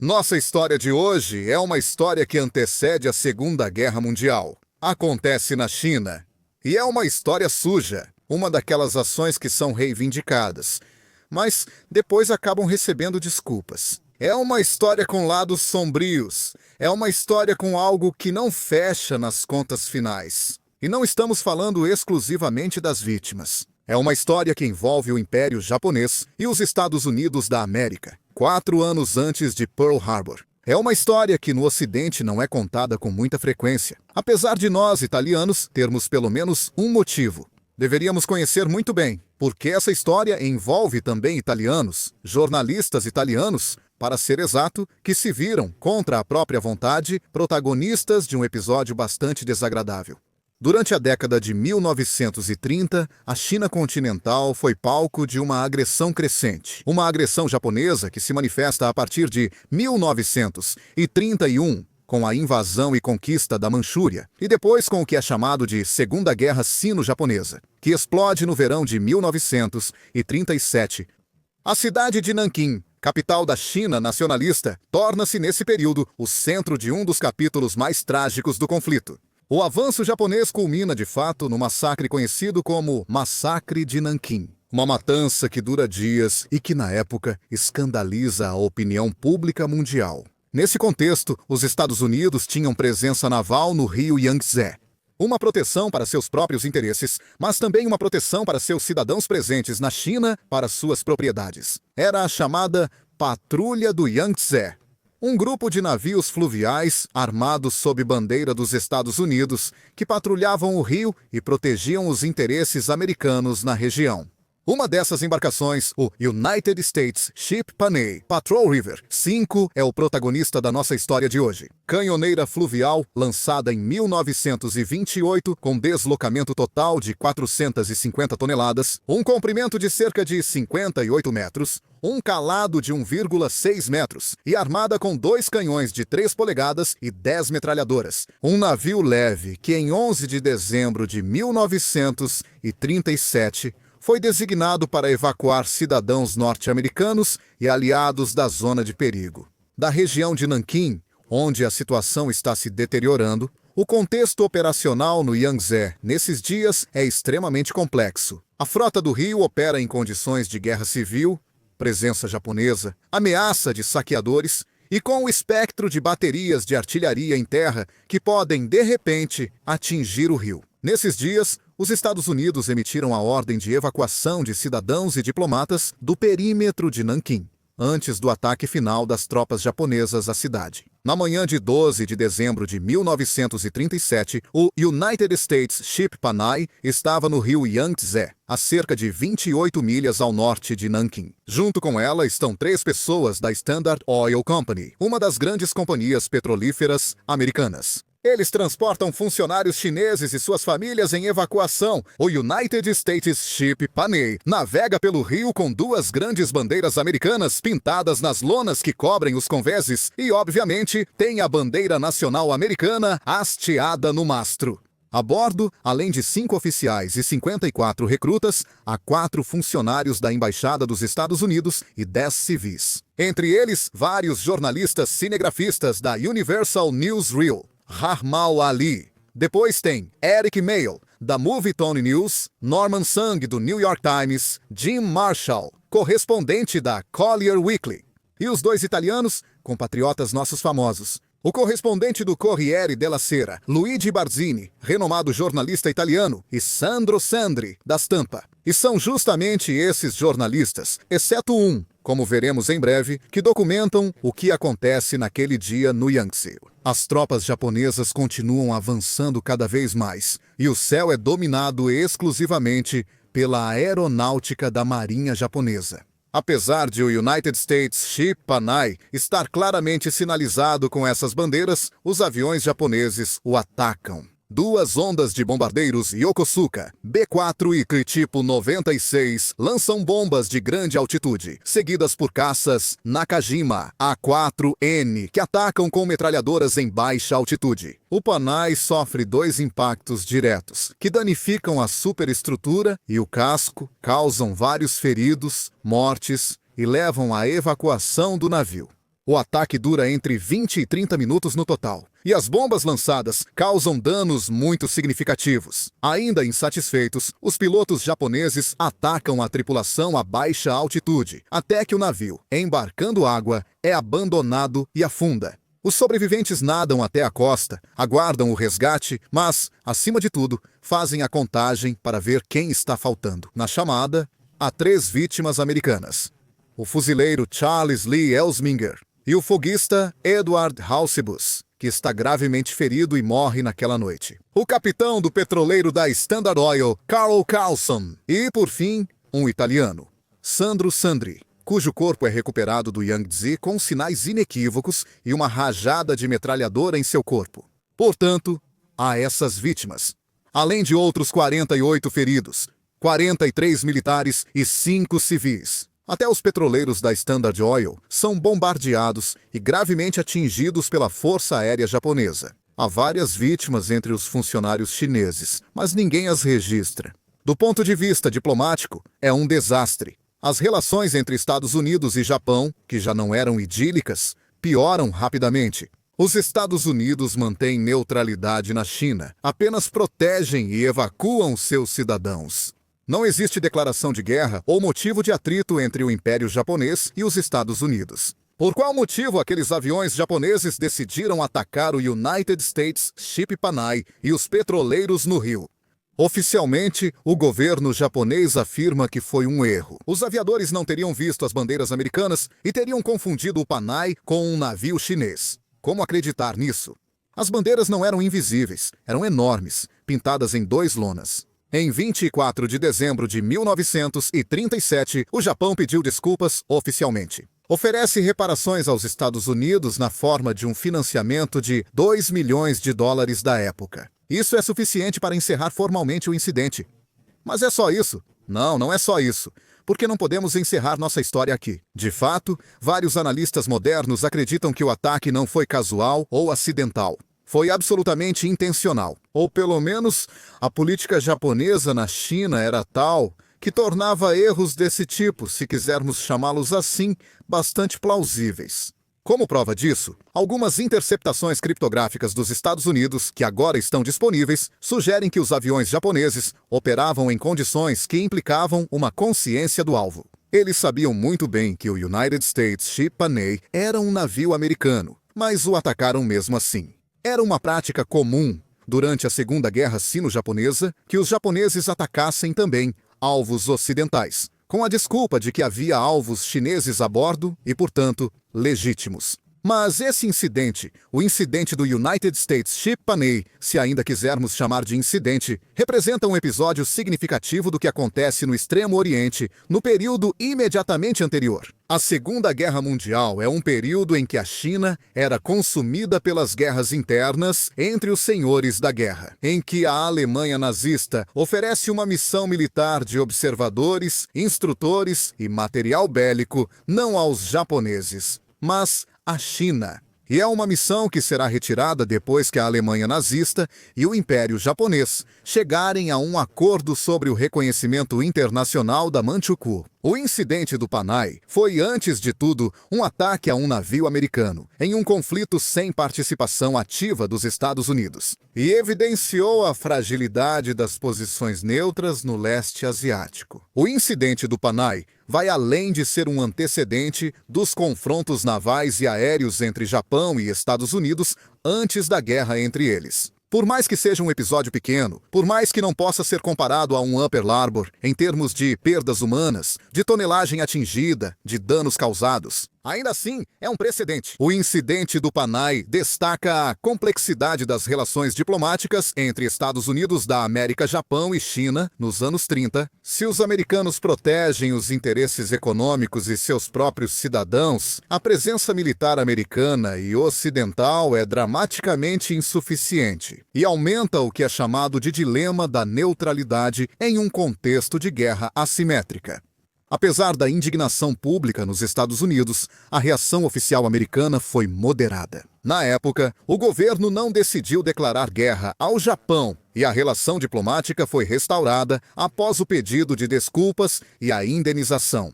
Nossa história de hoje é uma história que antecede a Segunda Guerra Mundial. Acontece na China. E é uma história suja, uma daquelas ações que são reivindicadas, mas depois acabam recebendo desculpas. É uma história com lados sombrios. É uma história com algo que não fecha nas contas finais. E não estamos falando exclusivamente das vítimas. É uma história que envolve o Império Japonês e os Estados Unidos da América, 4 anos antes de Pearl Harbor. É uma história que no Ocidente não é contada com muita frequência, apesar de nós, italianos, termos pelo menos um motivo. Deveríamos conhecer muito bem, porque essa história envolve também italianos, jornalistas italianos, para ser exato, que se viram, contra a própria vontade, protagonistas de um episódio bastante desagradável. Durante a década de 1930, a China continental foi palco de uma agressão crescente. Uma agressão japonesa que se manifesta a partir de 1931, com a invasão e conquista da Manchúria, e depois com o que é chamado de Segunda Guerra Sino-Japonesa, que explode no verão de 1937. A cidade de Nanquim, capital da China nacionalista, torna-se nesse período o centro de um dos capítulos mais trágicos do conflito. O avanço japonês culmina, de fato, no massacre conhecido como Massacre de Nanquim. Uma matança que dura dias e que, na época, escandaliza a opinião pública mundial. Nesse contexto, os Estados Unidos tinham presença naval no rio Yangtze. Uma proteção para seus próprios interesses, mas também uma proteção para seus cidadãos presentes na China para suas propriedades. Era a chamada Patrulha do Yangtze. Um grupo de navios fluviais, armados sob bandeira dos Estados Unidos, que patrulhavam o rio e protegiam os interesses americanos na região. Uma dessas embarcações, o United States Ship Panay Patrol River 5, é o protagonista da nossa história de hoje. Canhoneira fluvial, lançada em 1928, com deslocamento total de 450 toneladas, um comprimento de cerca de 58 metros, um calado de 1,6 metros e armada com 2 canhões de 3 polegadas e 10 metralhadoras. Um navio leve que, em 11 de dezembro de 1937, foi designado para evacuar cidadãos norte-americanos e aliados da zona de perigo. Da região de Nanquim, onde a situação está se deteriorando, o contexto operacional no Yangtze nesses dias é extremamente complexo. A frota do rio opera em condições de guerra civil, presença japonesa, ameaça de saqueadores e com o espectro de baterias de artilharia em terra que podem, de repente, atingir o rio. Nesses dias, os Estados Unidos emitiram a ordem de evacuação de cidadãos e diplomatas do perímetro de Nanquim, antes do ataque final das tropas japonesas à cidade. Na manhã de 12 de dezembro de 1937, o United States Ship Panay estava no rio Yangtze, a cerca de 28 milhas ao norte de Nanquim. Junto com ela estão 3 pessoas da Standard Oil Company, uma das grandes companhias petrolíferas americanas. Eles transportam funcionários chineses e suas famílias em evacuação. O United States Ship Panay navega pelo rio com 2 grandes bandeiras americanas pintadas nas lonas que cobrem os convéses e, obviamente, tem a bandeira nacional americana hasteada no mastro. A bordo, além de 5 oficiais e 54 recrutas, há 4 funcionários da Embaixada dos Estados Unidos e 10 civis. Entre eles, vários jornalistas cinegrafistas da Universal Newsreel. Harmal Ali. Depois tem Eric Mail, da Movietone News, Norman Sung, do New York Times, Jim Marshall, correspondente da Collier Weekly. E os 2 italianos, compatriotas nossos famosos. O correspondente do Corriere della Sera, Luigi Barzini, renomado jornalista italiano, e Sandro Sandri, da Stampa. E são justamente esses jornalistas, exceto um, como veremos em breve, que documentam o que acontece naquele dia no Yangtze. As tropas japonesas continuam avançando cada vez mais, e o céu é dominado exclusivamente pela aeronáutica da Marinha Japonesa. Apesar de o United States Ship Panay estar claramente sinalizado com essas bandeiras, os aviões japoneses o atacam. 2 ondas de bombardeiros Yokosuka, B-4 e tipo 96 lançam bombas de grande altitude, seguidas por caças Nakajima A-4N, que atacam com metralhadoras em baixa altitude. O Panay sofre 2 impactos diretos, que danificam a superestrutura e o casco, causam vários feridos, mortes e levam à evacuação do navio. O ataque dura entre 20 e 30 minutos no total, e as bombas lançadas causam danos muito significativos. Ainda insatisfeitos, os pilotos japoneses atacam a tripulação a baixa altitude, até que o navio, embarcando água, é abandonado e afunda. Os sobreviventes nadam até a costa, aguardam o resgate, mas, acima de tudo, fazem a contagem para ver quem está faltando. Na chamada, há 3 vítimas americanas: o fuzileiro Charles Lee Elsminger e o foguista Edward Hausebus, que está gravemente ferido e morre naquela noite. O capitão do petroleiro da Standard Oil, Carl Carlson. E, por fim, um italiano, Sandro Sandri, cujo corpo é recuperado do Yangtze com sinais inequívocos e uma rajada de metralhadora em seu corpo. Portanto, há essas vítimas, além de outros 48 feridos, 43 militares e 5 civis. Até os petroleiros da Standard Oil são bombardeados e gravemente atingidos pela Força Aérea Japonesa. Há várias vítimas entre os funcionários chineses, mas ninguém as registra. Do ponto de vista diplomático, é um desastre. As relações entre Estados Unidos e Japão, que já não eram idílicas, pioram rapidamente. Os Estados Unidos mantêm neutralidade na China, apenas protegem e evacuam seus cidadãos. Não existe declaração de guerra ou motivo de atrito entre o Império Japonês e os Estados Unidos. Por qual motivo aqueles aviões japoneses decidiram atacar o United States Ship Panay e os petroleiros no Rio? Oficialmente, o governo japonês afirma que foi um erro. Os aviadores não teriam visto as bandeiras americanas e teriam confundido o Panay com um navio chinês. Como acreditar nisso? As bandeiras não eram invisíveis, eram enormes, pintadas em 2 lonas. Em 24 de dezembro de 1937, o Japão pediu desculpas oficialmente. Oferece reparações aos Estados Unidos na forma de um financiamento de $2 milhões da época. Isso é suficiente para encerrar formalmente o incidente. Mas é só isso? Não, não é só isso, porque não podemos encerrar nossa história aqui. De fato, vários analistas modernos acreditam que o ataque não foi casual ou acidental. Foi absolutamente intencional, ou pelo menos a política japonesa na China era tal que tornava erros desse tipo, se quisermos chamá-los assim, bastante plausíveis. Como prova disso, algumas interceptações criptográficas dos Estados Unidos, que agora estão disponíveis, sugerem que os aviões japoneses operavam em condições que implicavam uma consciência do alvo. Eles sabiam muito bem que o United States Ship Panay era um navio americano, mas o atacaram mesmo assim. Era uma prática comum, durante a Segunda Guerra Sino-Japonesa, que os japoneses atacassem também alvos ocidentais, com a desculpa de que havia alvos chineses a bordo e, portanto, legítimos. Mas esse incidente, o incidente do United States Ship Panay, se ainda quisermos chamar de incidente, representa um episódio significativo do que acontece no Extremo Oriente no período imediatamente anterior. A Segunda Guerra Mundial é um período em que a China era consumida pelas guerras internas entre os senhores da guerra, em que a Alemanha nazista oferece uma missão militar de observadores, instrutores e material bélico não aos japoneses, mas à China. E é uma missão que será retirada depois que a Alemanha nazista e o Império Japonês chegarem a um acordo sobre o reconhecimento internacional da Manchukuo. O incidente do Panay foi, antes de tudo, um ataque a um navio americano, em um conflito sem participação ativa dos Estados Unidos, e evidenciou a fragilidade das posições neutras no leste asiático. O incidente do Panay vai além de ser um antecedente dos confrontos navais e aéreos entre Japão e Estados Unidos antes da guerra entre eles. Por mais que seja um episódio pequeno, por mais que não possa ser comparado a um Pearl Harbor em termos de perdas humanas, de tonelagem atingida, de danos causados, ainda assim é um precedente. O incidente do Panay destaca a complexidade das relações diplomáticas entre Estados Unidos da América, Japão e China nos anos 30. Se os americanos protegem os interesses econômicos e seus próprios cidadãos, a presença militar americana e ocidental é dramaticamente insuficiente e aumenta o que é chamado de dilema da neutralidade em um contexto de guerra assimétrica. Apesar da indignação pública nos Estados Unidos, a reação oficial americana foi moderada. Na época, o governo não decidiu declarar guerra ao Japão e a relação diplomática foi restaurada após o pedido de desculpas e a indenização.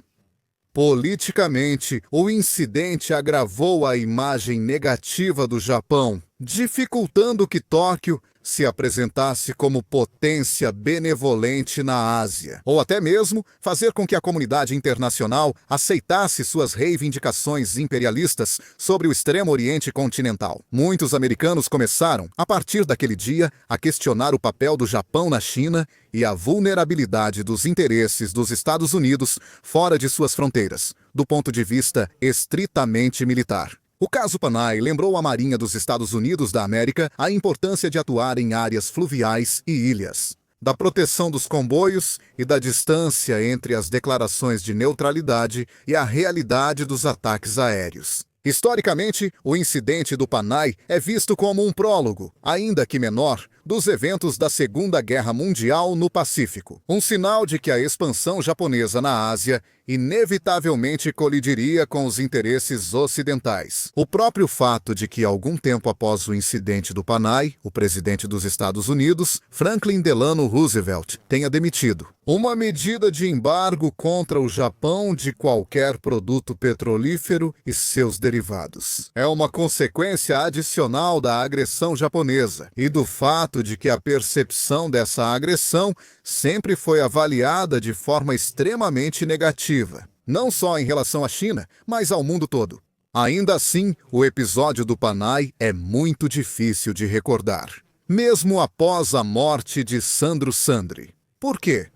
Politicamente, o incidente agravou a imagem negativa do Japão, dificultando que Tóquio se apresentasse como potência benevolente na Ásia, ou até mesmo fazer com que a comunidade internacional aceitasse suas reivindicações imperialistas sobre o Extremo Oriente continental. Muitos americanos começaram, a partir daquele dia, a questionar o papel do Japão na China e a vulnerabilidade dos interesses dos Estados Unidos fora de suas fronteiras, do ponto de vista estritamente militar. O caso Panay lembrou à Marinha dos Estados Unidos da América a importância de atuar em áreas fluviais e ilhas, da proteção dos comboios e da distância entre as declarações de neutralidade e a realidade dos ataques aéreos. Historicamente, o incidente do Panay é visto como um prólogo, ainda que menor, dos eventos da Segunda Guerra Mundial no Pacífico. Um sinal de que a expansão japonesa na Ásia inevitavelmente colidiria com os interesses ocidentais. O próprio fato de que, algum tempo após o incidente do Panay, o presidente dos Estados Unidos, Franklin Delano Roosevelt, tenha demitido uma medida de embargo contra o Japão de qualquer produto petrolífero e seus derivados. É uma consequência adicional da agressão japonesa e do fato de que a percepção dessa agressão sempre foi avaliada de forma extremamente negativa, não só em relação à China, mas ao mundo todo. Ainda assim, o episódio do Panay é muito difícil de recordar, mesmo após a morte de Sandro Sandri. Por quê?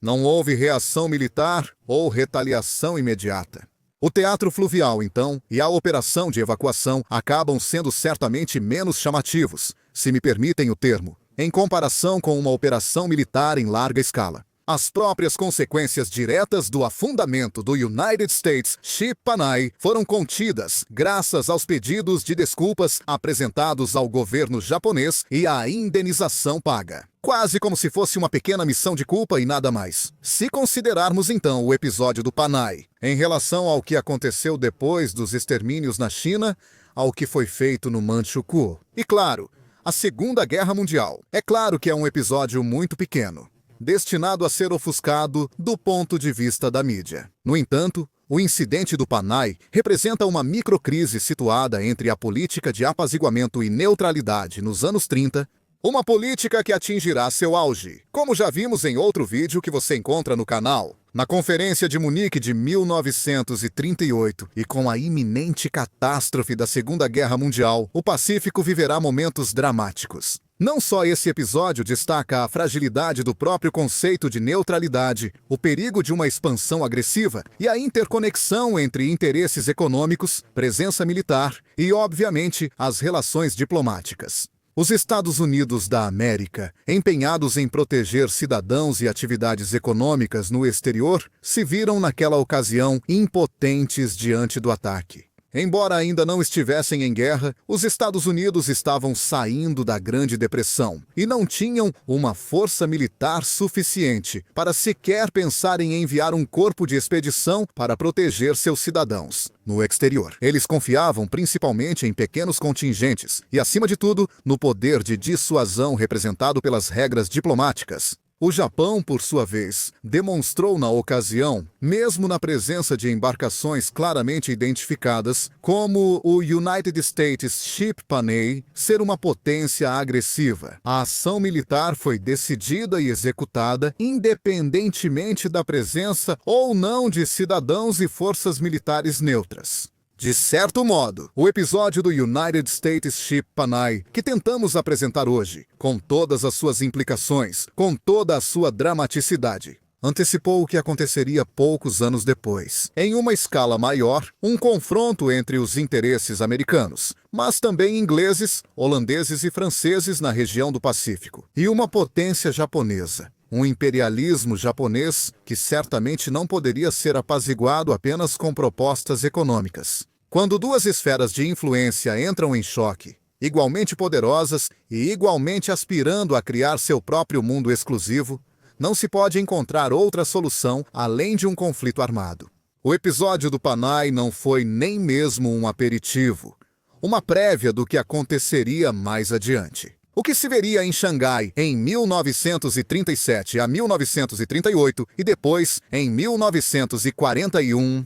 Não houve reação militar ou retaliação imediata. O teatro fluvial, então, e a operação de evacuação acabam sendo certamente menos chamativos, se me permitem o termo, em comparação com uma operação militar em larga escala. As próprias consequências diretas do afundamento do United States Ship Panay foram contidas graças aos pedidos de desculpas apresentados ao governo japonês e à indenização paga. Quase como se fosse uma pequena missão de culpa e nada mais. Se considerarmos então o episódio do Panay em relação ao que aconteceu depois dos extermínios na China, ao que foi feito no Manchukuo. E claro, a Segunda Guerra Mundial. É claro que é um episódio muito pequeno, destinado a ser ofuscado do ponto de vista da mídia. No entanto, o incidente do Panay representa uma microcrise situada entre a política de apaziguamento e neutralidade nos anos 30, uma política que atingirá seu auge, como já vimos em outro vídeo que você encontra no canal. Na Conferência de Munique de 1938, e com a iminente catástrofe da Segunda Guerra Mundial, o Pacífico viverá momentos dramáticos. Não só esse episódio destaca a fragilidade do próprio conceito de neutralidade, o perigo de uma expansão agressiva e a interconexão entre interesses econômicos, presença militar e, obviamente, as relações diplomáticas. Os Estados Unidos da América, empenhados em proteger cidadãos e atividades econômicas no exterior, se viram naquela ocasião impotentes diante do ataque. Embora ainda não estivessem em guerra, os Estados Unidos estavam saindo da Grande Depressão e não tinham uma força militar suficiente para sequer pensar em enviar um corpo de expedição para proteger seus cidadãos no exterior. Eles confiavam principalmente em pequenos contingentes e, acima de tudo, no poder de dissuasão representado pelas regras diplomáticas. O Japão, por sua vez, demonstrou na ocasião, mesmo na presença de embarcações claramente identificadas, como o United States Ship Panay, ser uma potência agressiva. A ação militar foi decidida e executada independentemente da presença ou não de cidadãos e forças militares neutras. De certo modo, o episódio do United States Ship Panay, que tentamos apresentar hoje, com todas as suas implicações, com toda a sua dramaticidade, antecipou o que aconteceria poucos anos depois. Em uma escala maior, um confronto entre os interesses americanos, mas também ingleses, holandeses e franceses na região do Pacífico, e uma potência japonesa. Um imperialismo japonês que certamente não poderia ser apaziguado apenas com propostas econômicas. Quando duas esferas de influência entram em choque, igualmente poderosas e igualmente aspirando a criar seu próprio mundo exclusivo, não se pode encontrar outra solução além de um conflito armado. O episódio do Panay não foi nem mesmo um aperitivo, uma prévia do que aconteceria mais adiante. O que se veria em Xangai em 1937 a 1938 e depois em 1941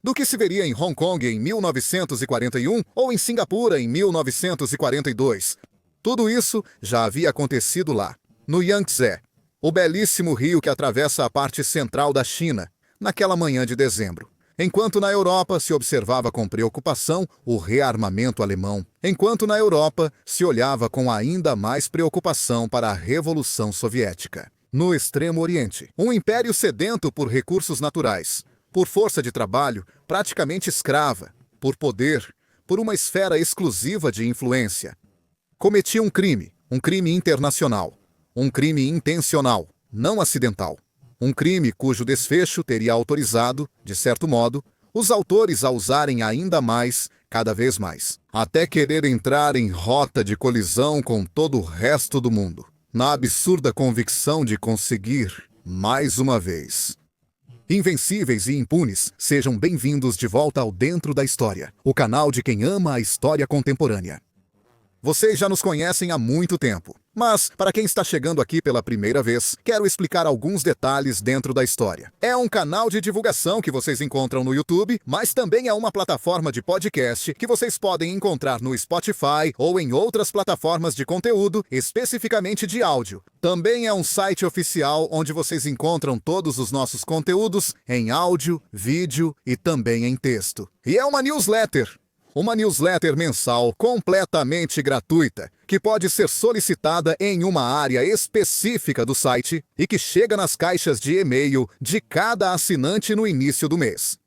do que se veria em Hong Kong em 1941 ou em Singapura em 1942. Tudo isso já havia acontecido lá, no Yangtze, o belíssimo rio que atravessa a parte central da China, naquela manhã de dezembro. Enquanto na Europa se observava com preocupação o rearmamento alemão, enquanto na Europa se olhava com ainda mais preocupação para a Revolução Soviética. No Extremo Oriente, um império sedento por recursos naturais, por força de trabalho praticamente escrava, por poder, por uma esfera exclusiva de influência, cometia um crime internacional, um crime intencional, não acidental. Um crime cujo desfecho teria autorizado, de certo modo, os autores a usarem ainda mais, cada vez mais, até querer entrar em rota de colisão com todo o resto do mundo, na absurda convicção de conseguir, mais uma vez. Invencíveis e impunes, sejam bem-vindos de volta ao Dentro da História, o canal de quem ama a história contemporânea. Vocês já nos conhecem há muito tempo, mas, para quem está chegando aqui pela primeira vez, quero explicar alguns detalhes dentro da história. É um canal de divulgação que vocês encontram no YouTube, mas também é uma plataforma de podcast que vocês podem encontrar no Spotify ou em outras plataformas de conteúdo, especificamente de áudio. Também é um site oficial onde vocês encontram todos os nossos conteúdos em áudio, vídeo e também em texto. E é uma newsletter. Uma newsletter mensal completamente gratuita, que pode ser solicitada em uma área específica do site e que chega nas caixas de e-mail de cada assinante no início do mês.